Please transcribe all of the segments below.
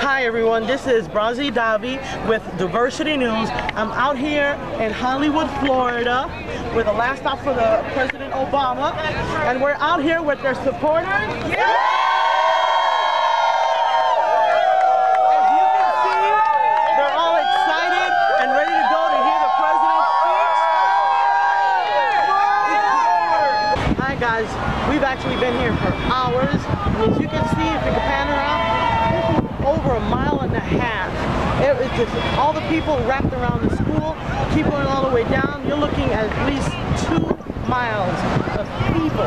Hi everyone, this is Brazilia with Diversity News. I'm out here in Hollywood, Florida with the last stop for the President Obama, and we're out here with their supporters. Yeah! As you can see, they're all excited and ready to go to hear the President's speech. Hi guys, we've actually been here for hours, and as you can see, if you can pan around, over a mile and a half. It's just all the people wrapped around the school. Keep going all the way down. You're looking at least 2 miles of people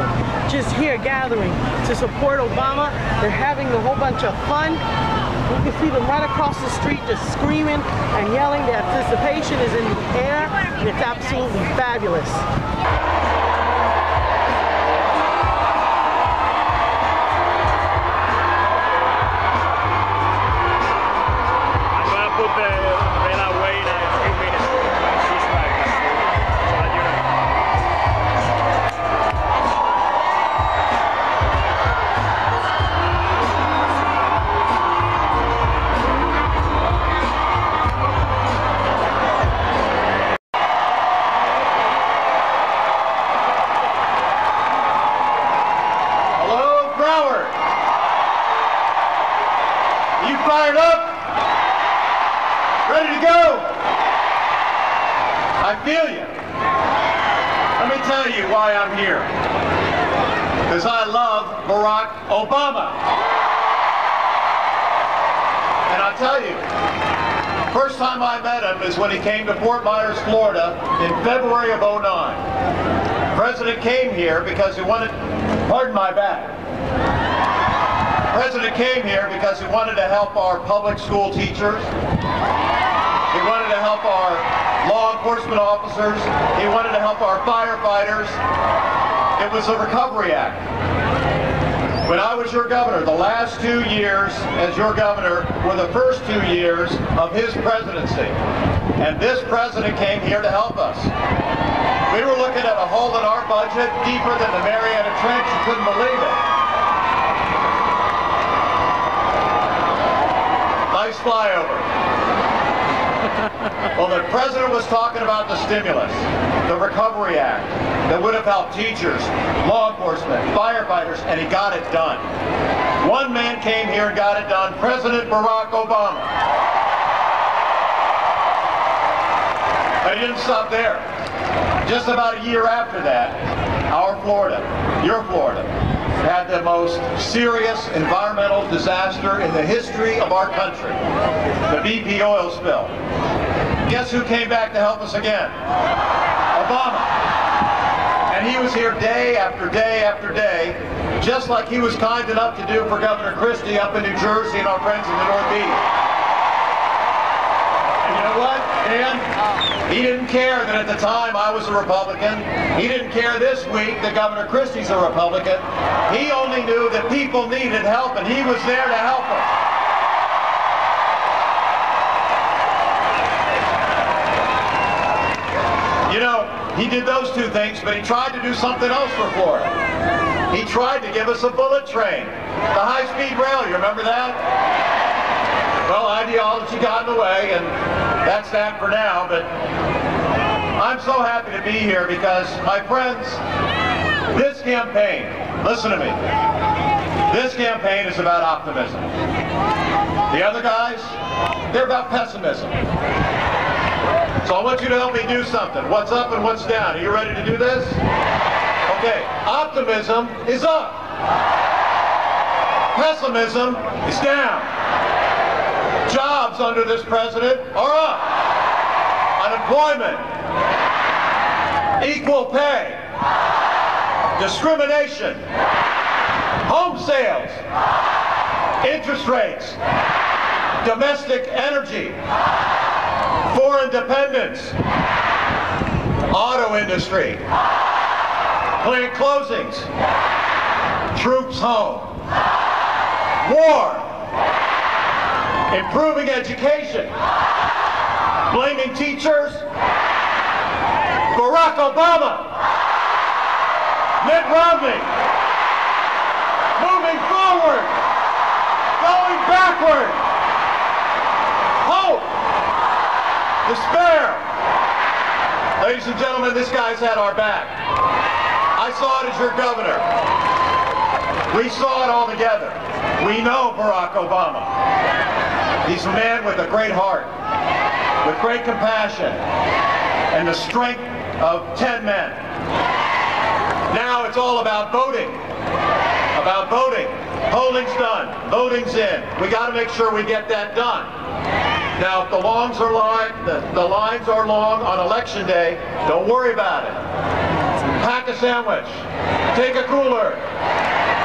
just here gathering to support Obama. They're having a whole bunch of fun. You can see them right across the street just screaming and yelling. The anticipation is in the air, and it's absolutely fabulous. Fired up? Ready to go? I feel you. Let me tell you why I'm here. Because I love Barack Obama. And I'll tell you, first time I met him is when he came to Fort Myers, Florida in February of '09. The President came here because he wanted, pardon my back. The President came here because he wanted to help our public school teachers. He wanted to help our law enforcement officers. He wanted to help our firefighters. It was a Recovery Act. When I was your governor, the last 2 years as your governor were the first 2 years of his presidency. And this president came here to help us. We were looking at a hole in our budget deeper than the Mariana Trench. You couldn't believe it. Nice flyover. Well, the president was talking about the stimulus, the Recovery Act, that would have helped teachers, law enforcement, firefighters, and he got it done. One man came here and got it done, President Barack Obama. But he didn't stop there. Just about a year after that, our Florida, your Florida, had the most serious environmental disaster in the history of our country, the BP oil spill. Guess who came back to help us again? Obama. And he was here day after day after day, just like he was kind enough to do for Governor Christie up in New Jersey and our friends in the Northeast. And you know what, Dan? He didn't care that at the time I was a Republican. He didn't care this week that Governor Christie's a Republican. He only knew that people needed help, and he was there to help them. You know, he did those 2 things, but he tried to do something else for Florida. He tried to give us a bullet train, the high-speed rail. You remember that? Well, ideology got in the way, and that's that for now, but I'm so happy to be here because, my friends, this campaign, listen to me, this campaign is about optimism. The other guys, they're about pessimism. So I want you to help me do something. What's up and what's down? Are you ready to do this? Okay, optimism is up. Pessimism is down. Jobs under this president are up. Unemployment, equal pay, discrimination, home sales, interest rates, domestic energy, foreign dependence, auto industry, plant closings, troops home, war, improving education, blaming teachers, Barack Obama, Mitt Romney, moving forward, going backward, Ladies and gentlemen, this guy's had our back. I saw it as your governor. We saw it all together. We know Barack Obama. He's a man with a great heart, with great compassion, and the strength of 10 men. Now it's all about voting. About voting. Polling's done. Voting's in. We got to make sure we get that done. Now, if the lines are long on election day, don't worry about it. Pack a sandwich. Take a cooler.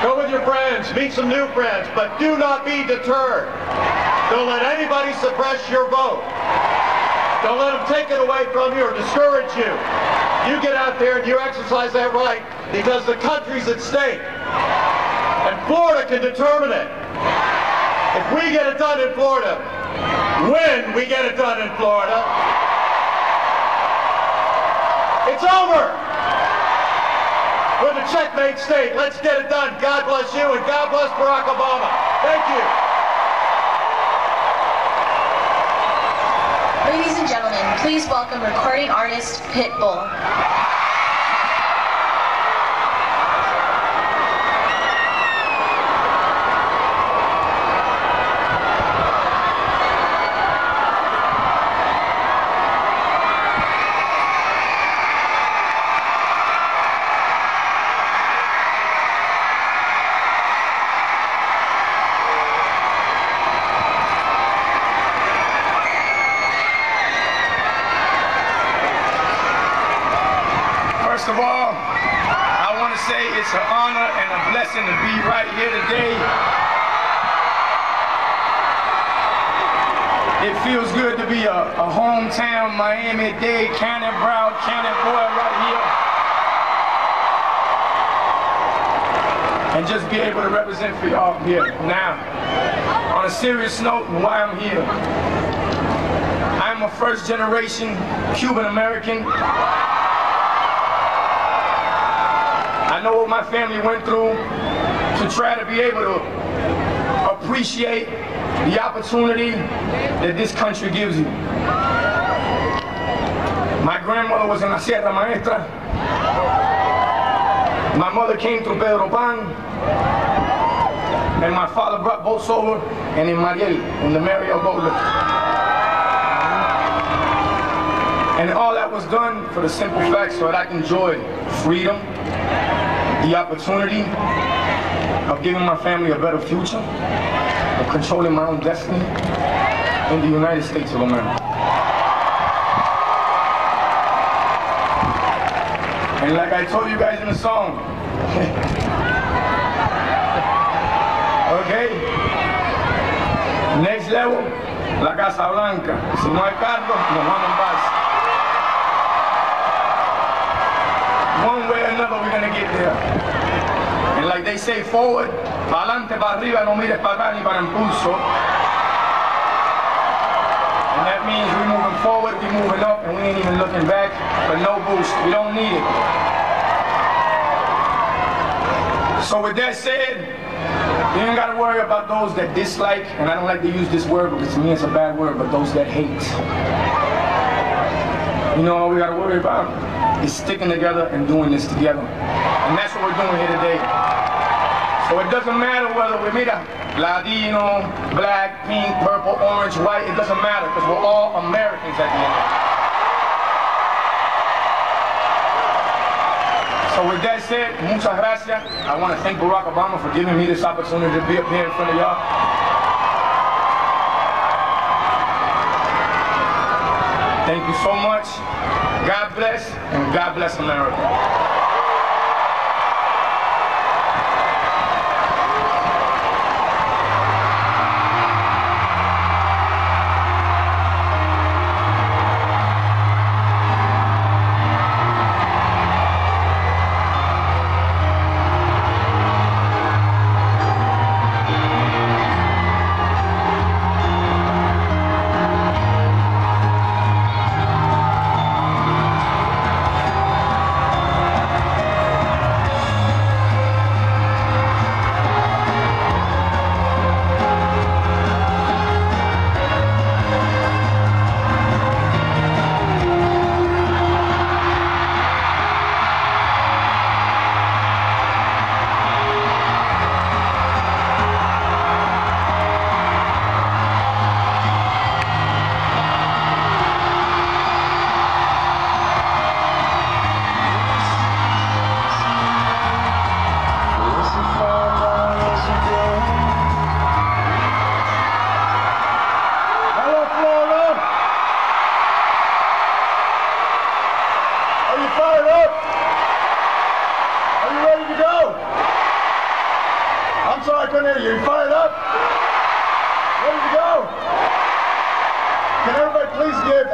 Go with your friends. Meet some new friends. But do not be deterred. Don't let anybody suppress your vote. Don't let them take it away from you or discourage you. You get out there and you exercise that right because the country's at stake. And Florida can determine it. If we get it done in Florida, when we get it done in Florida, it's over. We're the checkmate state. Let's get it done. God bless you and God bless Barack Obama. Thank you. Ladies and gentlemen, please welcome recording artist Pitbull. First of all, I want to say it's an honor and a blessing to be right here today. It feels good to be a hometown Miami-Dade County Broward County boy right here. And just be able to represent for y'all here. Now, on a serious note, why I'm here. I'm a first generation Cuban American. I know what my family went through to try to be able to appreciate the opportunity that this country gives you. My grandmother was in La Sierra Maestra. My mother came through Pedro Pan. And my father brought boats over and in Mariel, in the Mariel boat lift. And all that was done for the simple fact so that I can enjoy freedom, the opportunity of giving my family a better future, of controlling my own destiny in the United States of America. And like I told you guys in the song, okay, next level, la Casa Blanca. Si no hay carro, nos vamos en bus. One way or another, we're gonna get there. And like they say, forward, para adelante, para arriba, no mires para atrás ni para impulso. And that means we're moving forward, we're moving up, and we ain't even looking back for no boost. We don't need it. So with that said, you ain't gotta worry about those that dislike, and I don't like to use this word because to me it's a bad word, but those that hate. You know all we gotta worry about is sticking together and doing this together. And that's what we're doing here today. So it doesn't matter whether we're Ladino, black, pink, purple, orange, white, it doesn't matter because we're all Americans at the end of it. So with that said, muchas gracias. I want to thank Barack Obama for giving me this opportunity to be up here in front of y'all. Thank you so much. God bless, and God bless America.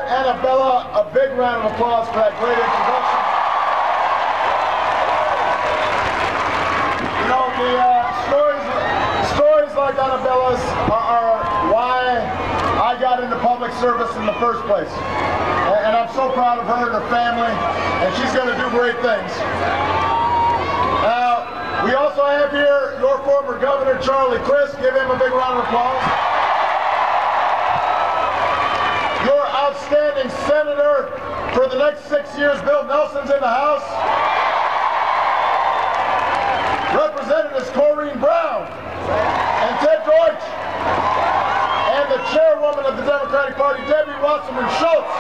Annabella a big round of applause for that great introduction. You know, the stories like Annabella's are why I got into public service in the first place. And I'm so proud of her and her family, and she's going to do great things. Now, we also have here your former governor, Charlie Crist. Give him a big round of applause. Your outstanding senator for the next 6 years, Bill Nelson's in the House. Representatives Corrine Brown and Ted Deutsch. And the chairwoman of the Democratic Party, Debbie Wasserman Schultz.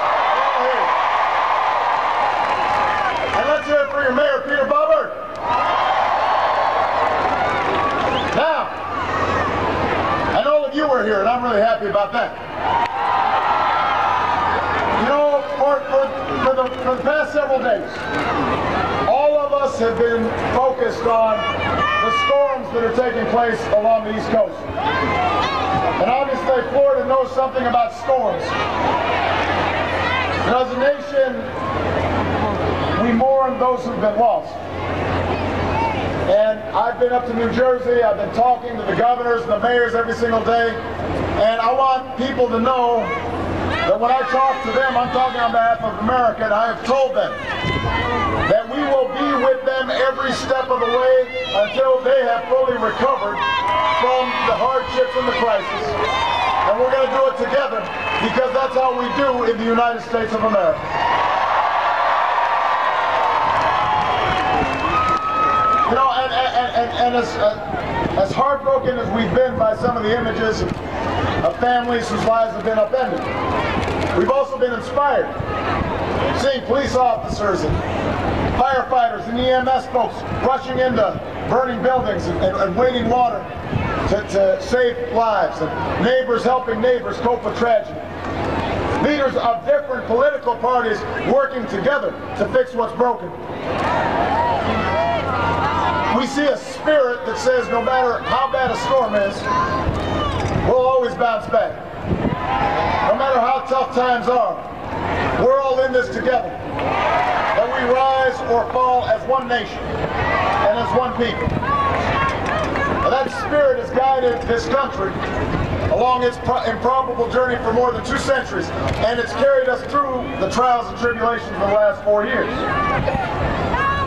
And let's hear it for your mayor, Peter Boebert. Now, and all of you are here, and I'm really happy about that. You know, for the past several days, all of us have been focused on the storms that are taking place along the East Coast. And obviously, Florida knows something about storms. And as a nation, we mourn those who've been lost. And I've been up to New Jersey, I've been talking to the governors and the mayors every single day, and I want people to know that when I talk to them, I'm talking on behalf of America, and I have told them that we will be with them every step of the way until they have fully recovered from the hardships and the crisis. And we're going to do it together, because that's how we do in the United States of America. You know, and as heartbroken as we've been by some of the images of families whose lives have been upended, we've also been inspired seeing police officers and firefighters and EMS folks rushing into burning buildings and wading water to save lives, and neighbors helping neighbors cope with tragedy. Leaders of different political parties working together to fix what's broken. We see a spirit that says no matter how bad a storm is, we'll always bounce back. No matter how tough times are, we're all in this together. That we rise or fall as one nation and as one people. And that spirit has guided this country along its improbable journey for more than 2 centuries, and it's carried us through the trials and tribulations of the last 4 years.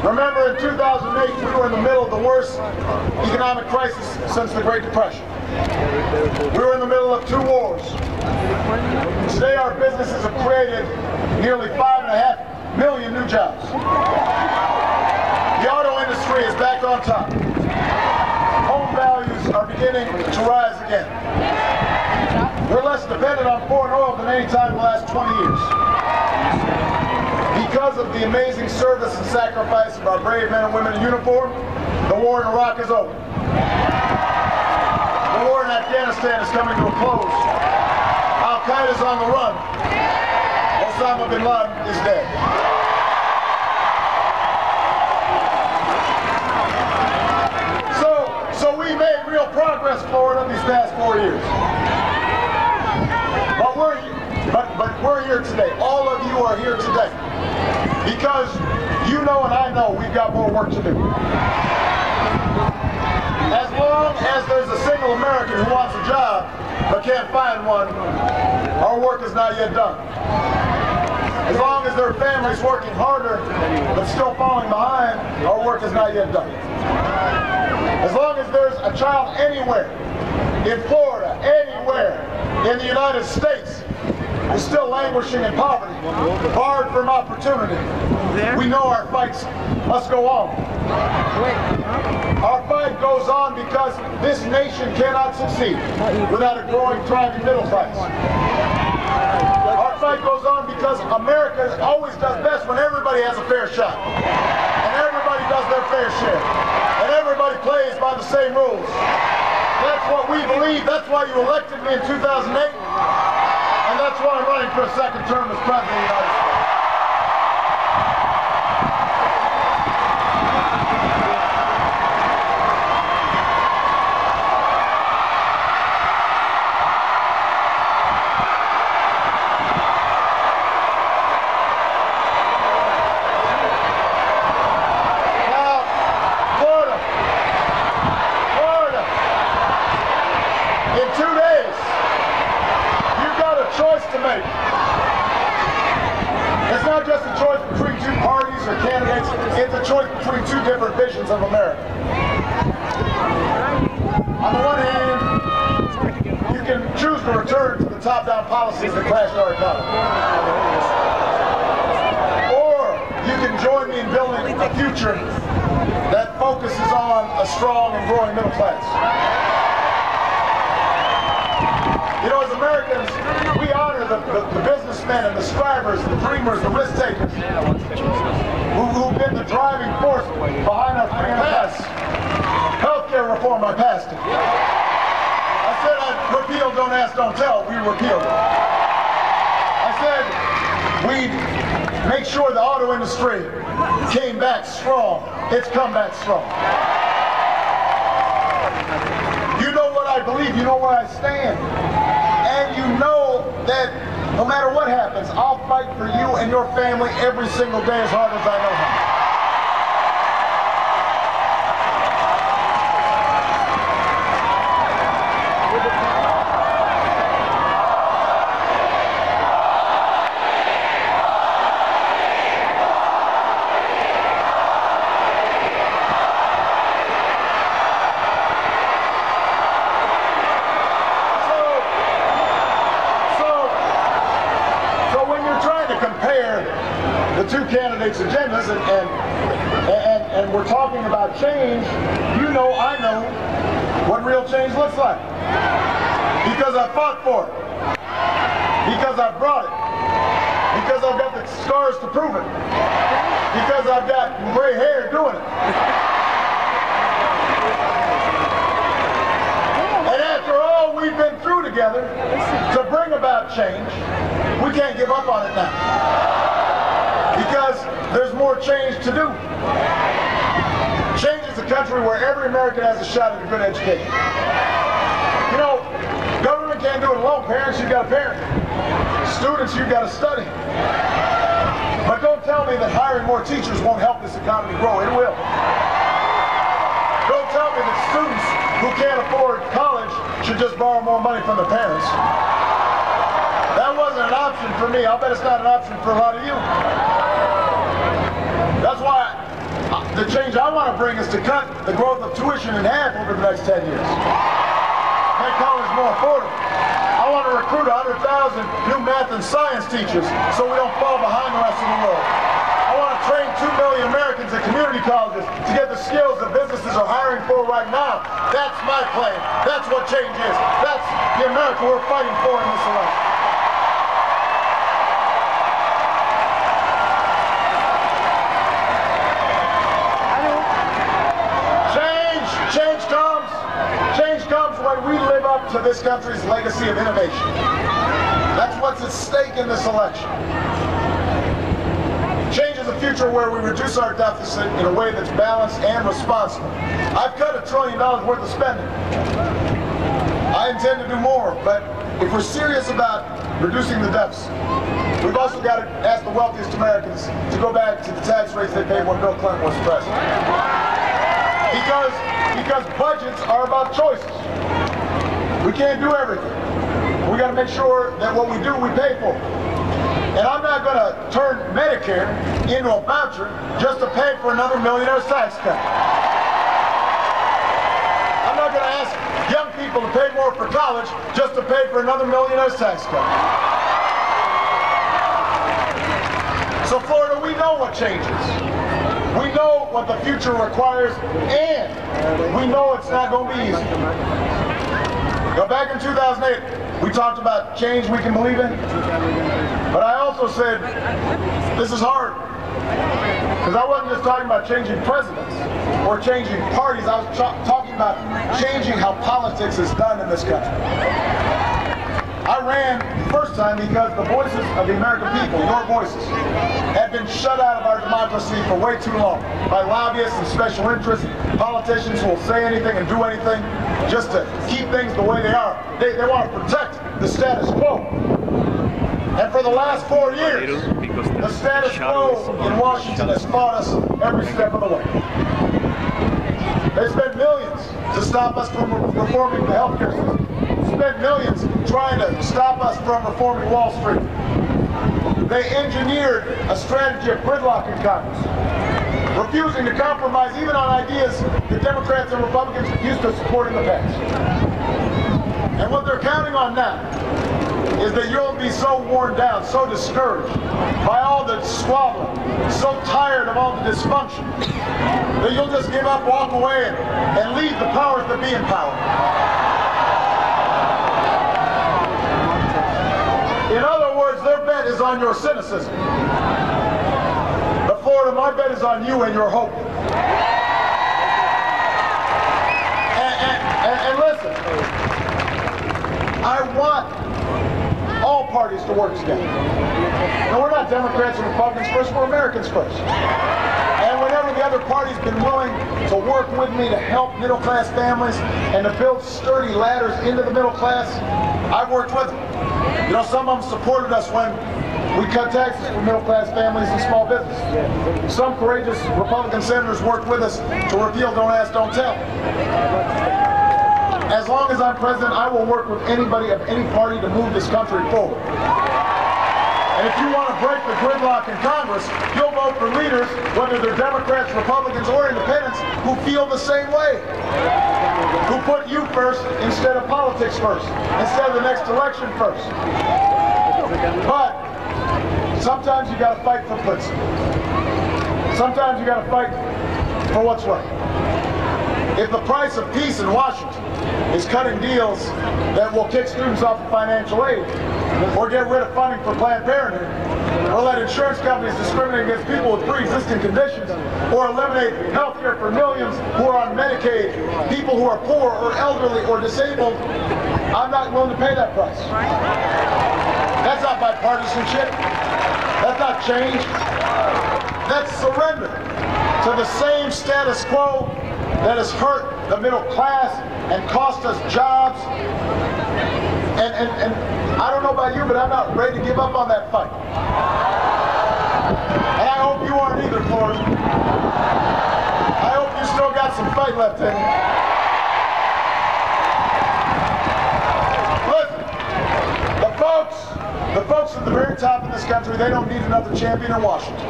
Remember, in 2008, we were in the middle of the worst economic crisis since the Great Depression. We were in the middle of 2 wars. Today, our businesses have created nearly 5.5 million new jobs. The auto industry is back on top. Home values are beginning to rise again. We're less dependent on foreign oil than any time in the last 20 years. Because of the amazing service and sacrifice of our brave men and women in uniform, the war in Iraq is over. The war in Afghanistan is coming to a close. Al-Qaeda's on the run. Osama bin Laden is dead. So we made real progress, Florida, these past 4 years. But we're here today. All of you are here today because you know and I know we've got more work to do. As long as there's a single American who wants a job but can't find one, our work is not yet done. As long as there are families working harder but still falling behind, our work is not yet done. As long as there's a child anywhere, in Florida, anywhere, in the United States, who's still languishing in poverty, barred from opportunity, we know our fights must go on. Our fight goes on because this nation cannot succeed without a growing, thriving middle class. Our fight goes on because America always does best when everybody has a fair shot. And everybody does their fair share. And everybody plays by the same rules. That's what we believe. That's why you elected me in 2008. And that's why I'm running for a second term as President of the United States. make. It's not just a choice between two parties or candidates, it's a choice between two different visions of America. On the one hand, you can choose to return to the top-down policies that crashed our economy. Or you can join me in building a future that focuses on a strong and growing middle class. You know, as Americans, we honor the businessmen and the strivers, the dreamers, the risk takers, who've been the driving force behind our freedom to pass healthcare reform I passed it. I said I'd repeal, don't ask, don't tell. We repealed it. I said we'd make sure the auto industry came back strong. It's come back strong. You know what I believe, you know where I stand. And you know that no matter what happens, I'll fight for you and your family every single day as hard as I know how. Two candidates' agendas and we're talking about change, you know, I know what real change looks like. Because I fought for it. Because I brought it. Because I've got the scars to prove it. Because I've got gray hair doing it. And after all we've been through together to bring about change, we can't give up on it now. Because there's more change to do. Change is a country where every American has a shot at a good education. You know, government can't do it alone. Parents, you've got to parent. Students, you've got to study. But don't tell me that hiring more teachers won't help this economy grow. It will. Don't tell me that students who can't afford college should just borrow more money from their parents. That wasn't an option for me. I'll bet it's not an option for a lot of you. That's why the change I want to bring is to cut the growth of tuition in half over the next 10 years. Make college more affordable. I want to recruit 100,000 new math and science teachers so we don't fall behind the rest of the world. I want to train 2 million Americans at community colleges to get the skills that businesses are hiring for right now. That's my plan. That's what change is. That's the America we're fighting for in this election. Change comes when we live up to this country's legacy of innovation. That's what's at stake in this election. Change is a future where we reduce our deficit in a way that's balanced and responsible. I've cut $1 trillion worth of spending. I intend to do more, but if we're serious about reducing the deficit, we've also got to ask the wealthiest Americans to go back to the tax rates they paid when Bill Clinton was president. Because budgets are about choices. We can't do everything. We got to make sure that what we do, we pay for. And I'm not going to turn Medicare into a voucher just to pay for another millionaire's tax cut. I'm not going to ask young people to pay more for college just to pay for another millionaire's tax cut. So Florida, we know what changes. We know what the future requires, and we know it's not going to be easy. Go back in 2008, we talked about change we can believe in, but I also said this is hard, because I wasn't just talking about changing presidents or changing parties. I was talking about changing how politics is done in this country. I ran the first time because the voices of the American people, your voices, had been shut out of our democracy for way too long by lobbyists and special interests, politicians who will say anything and do anything just to keep things the way they are. They want to protect the status quo. And for the last 4 years, the status quo in Washington has fought us every step of the way. They spent millions to stop us from reforming the healthcare system. spent millions trying to stop us from reforming Wall Street. They engineered a strategy of gridlock in Congress, refusing to compromise even on ideas that Democrats and Republicans used to support in the past. And what they're counting on now is that you'll be so worn down, so discouraged by all the squabbling, so tired of all the dysfunction, that you'll just give up, walk away, and leave the powers that be in power. In other words, their bet is on your cynicism. But Florida, my bet is on you and your hope. And listen, I want all parties to work together. No, we're not Democrats and Republicans first, we're Americans first. And whenever the other party's been willing to work with me to help middle-class families and to build sturdy ladders into the middle class, I've worked with them. You know, some of them supported us when we cut taxes for middle-class families and small business. Some courageous Republican senators worked with us to repeal Don't Ask, Don't Tell. As long as I'm president, I will work with anybody of any party to move this country forward. And if you want to break the gridlock in Congress, you'll vote for leaders, whether they're Democrats, Republicans, or independents, who feel the same way. Who put you first instead of politics first, instead of the next election first. But sometimes you got to fight for principle. Sometimes you got to fight for what's right. If the price of peace in Washington is cutting deals that will kick students off of financial aid, or get rid of funding for Planned Parenthood, or let insurance companies discriminate against people with pre-existing conditions, or eliminate health care for millions who are on Medicaid, people who are poor or elderly or disabled, I'm not willing to pay that price. That's not bipartisanship. That's not change. That's surrender to the same status quo that has hurt the middle class and cost us jobs. And I don't know about you, but I'm not ready to give up on that fight. And I hope you aren't either, Florida. I hope you still got some fight left in you. Listen, the folks at the very top of this country, they don't need another champion in Washington.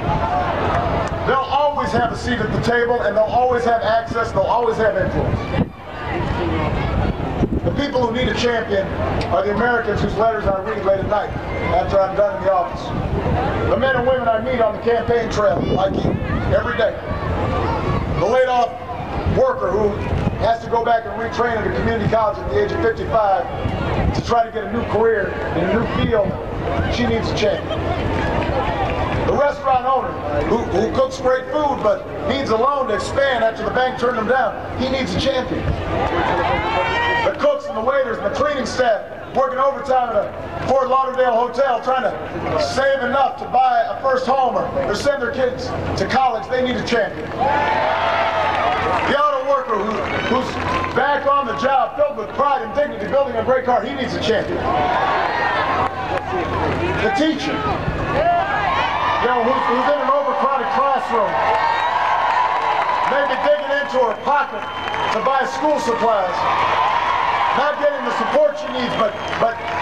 They'll always have a seat at the table, and they'll always have access, they'll always have influence. The people who need a champion are the Americans whose letters I read late at night after I'm done in the office. The men and women I meet on the campaign trail, like you, every day. The laid-off worker who has to go back and retrain at a community college at the age of 55 to try to get a new career in a new field. She needs a champion. The restaurant owner who cooks great food but needs a loan to expand after the bank turned him down, he needs a champion. The cooks and the waiters and the cleaning staff working overtime at a Fort Lauderdale hotel trying to save enough to buy a first home or send their kids to college, they need a champion. The auto worker who's back on the job filled with pride and dignity building a great car, he needs a champion. The teacher, you know, who's in an overcrowded classroom, maybe digging into her pocket to buy school supplies, not getting the support she needs, but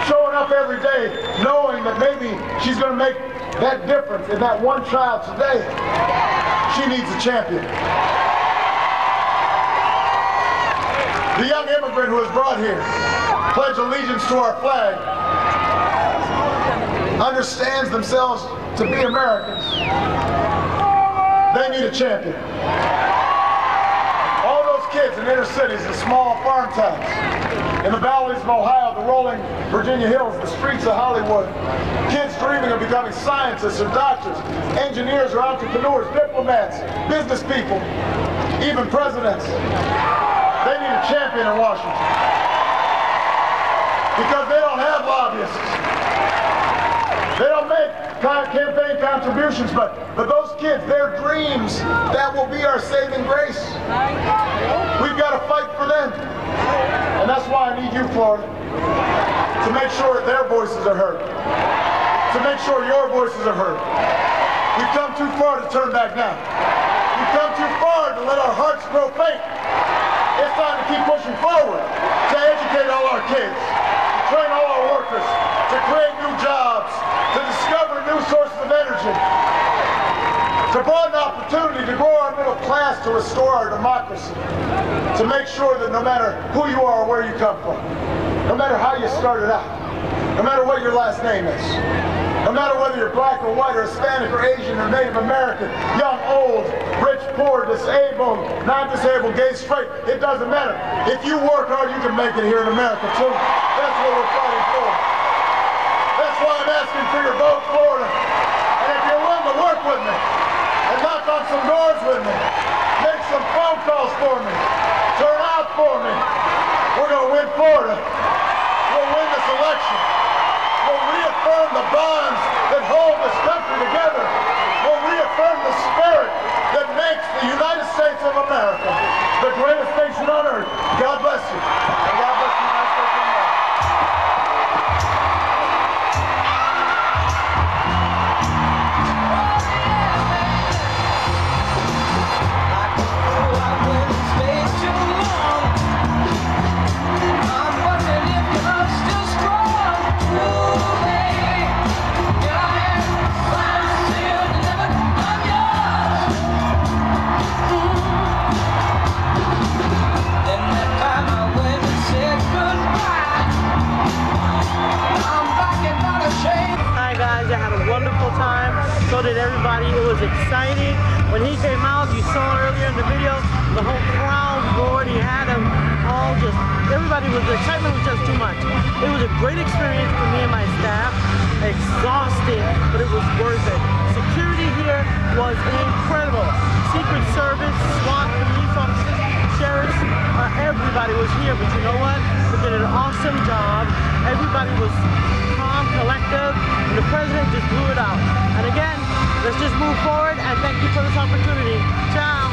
showing up every day knowing that maybe she's going to make that difference in that one child today. She needs a champion. The young immigrant who was brought here, pledge allegiance to our flag, understands themselves to be Americans. They need a champion. All those kids in inner cities and small farm towns, in the valleys of Ohio, the rolling Virginia hills, the streets of Hollywood, kids dreaming of becoming scientists or doctors, engineers or entrepreneurs, diplomats, business people, even presidents. They need a champion in Washington. Because they don't have lobbyists. They don't make campaign contributions, but those kids, their dreams, that will be our saving grace. We've got to fight for them. And that's why I need you, Florida, to make sure their voices are heard. To make sure your voices are heard. We've come too far to turn back now. We've come too far to let our hearts grow faint. It's time to keep pushing forward to educate all our kids. train all our workers, to create new jobs, to discover new sources of energy, to broaden opportunity, to grow our middle class, to restore our democracy, to make sure that no matter who you are or where you come from, no matter how you started out, no matter what your last name is, no matter whether you're black or white or Hispanic or Asian or Native American, young, old, rich, poor, disabled, non-disabled, gay, straight, it doesn't matter. If you work hard, you can make it here in America too. That's what we're fighting for. That's why I'm asking for your vote, Florida. And if you're willing to work with me and knock on some doors with me, make some phone calls for me, turn out for me, we're going to win Florida. We'll win this election. We'll reaffirm the bonds that hold this country together. We'll reaffirm the spirit that makes the United States of America the greatest nation on earth. God bless you. And God bless the United States of America. I had a wonderful time. So did everybody. It was exciting. When he came out, you saw earlier in the video, the whole crowd roared. He had them all just, everybody was, the excitement was just too much. It was a great experience for me and my staff. Exhausting, but it was worth it. Security here was incredible. Secret Service, SWAT, police officers, sheriffs, everybody was here. But you know what? We did an awesome job. Everybody was calm, collective, and the president just blew it out. And again, let's just move forward, and thank you for this opportunity. Ciao.